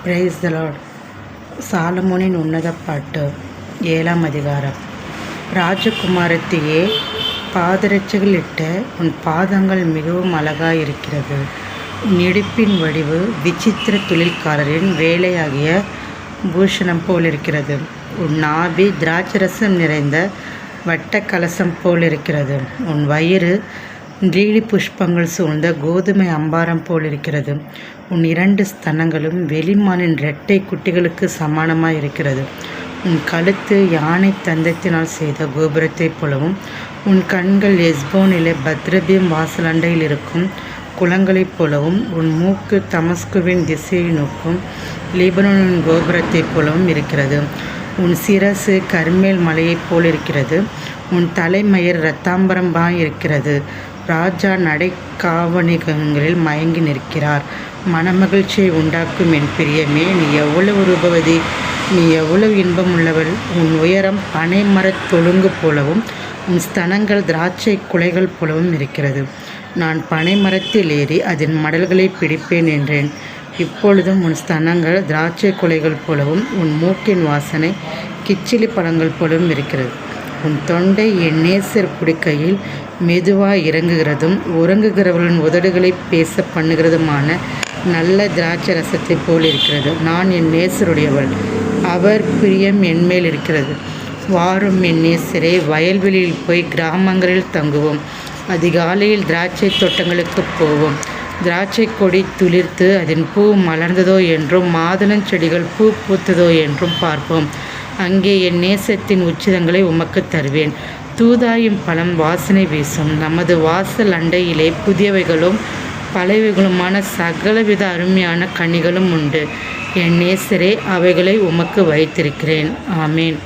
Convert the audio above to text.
Praise the Lord. சாலமோனின் உன்னத பாட்டு 7ஆம் அதிகாரம். ராஜகுமாரத்தியே, பாதரட்சைகள் இட்ட உன் பாதங்கள் மிகவும் அழகாயிருக்கிறது. உன் இடுப்பின் வடிவு விசித்திர தொழில்காரரின் வேலையாகிய பூஷணம் போலிருக்கிறது. உன் நாபி திராட்சரசம் நிறைந்த வட்ட கலசம் போலிருக்கிறது. உன் வயிறு லீலி புஷ்பங்கள் சூழ்ந்த கோதுமை அம்பாரம் போலிருக்கிறது. உன் 2 ஸ்தனங்களும் வெளிமானின் இரட்டை குட்டிகளுக்கு சமானமாயிருக்கிறது. உன் கழுத்து யானை தந்தத்தினால் செய்த கோபுரத்தைப் போலவும், உன் கண்கள் எஸ்போனிலே பத்ரபீம் வாசலண்டையில் இருக்கும் குளங்களைப் போலவும், உன் மூக்கு தமஸ்குவின் திசையை நோக்கும் லீபனோனின் கோபுரத்தைப் போலவும் இருக்கிறது. உன் சிரசு கர்மேல் மலையைப் போலிருக்கிறது. உன் தலைமயிர் இரத்தாம்பரமாயிருக்கிறது. ராஜா நடைக்காவணிகளில் மயங்கி நிற்கிறார். மனமகிழ்ச்சியை உண்டாக்கும் என் பிரியமே, நீ எவ்வளவு ரூபவதி, நீ எவ்வளவு இன்பம் உள்ளவள். உன் உயரம் பனை மரத் தொழுங்கு போலவும், உன் ஸ்தனங்கள் திராட்சை குலைகள் போலவும் இருக்கிறது. நான் பனை மரத்தில் ஏறி அதன் மடல்களை பிடிப்பேன் என்றேன். இப்பொழுதும் உன் ஸ்தனங்கள் திராட்சை குலைகள் போலவும், உன் மூக்கின் வாசனை கிச்சிலி பழங்கள் போலவும் இருக்கிறது. உன் தொண்டை என் நேசர் குடிக்கையில் மெதுவாய் இறங்குகிறதும், உறங்குகிறவர்களின் உதடுகளை பேச பண்ணுகிறதுமான நல்ல திராட்சை ரசத்தை போல் இருக்கிறது. நான் என் நேசருடையவள், அவர் பிரியம் என்மேல் இருக்கிறது. வாரும் என் நேசரே, வயல்வெளியில் போய் கிராமங்களில் தங்குவோம். அதிகாலையில் திராட்சை தோட்டங்களுக்கு போவோம். திராட்சை கொடி துளிர்த்து அதன் பூ மலர்ந்ததோ என்றும், மாதுளஞ்செடிகள் பூ பூத்ததோ என்றும் பார்ப்போம். அங்கே என் நேசத்தின் உச்சிதங்களை உமக்கு தருவேன். தூதாயும் பழம் வாசனை வீசும். நமது வாசல் அண்டையிலே புதியவைகளும் பழையவைகளுமான சகலவித அருமையான கனிகளும் உண்டு. என் நேசரே, அவைகளை உமக்கு வைத்திருக்கிறேன். ஆமேன்.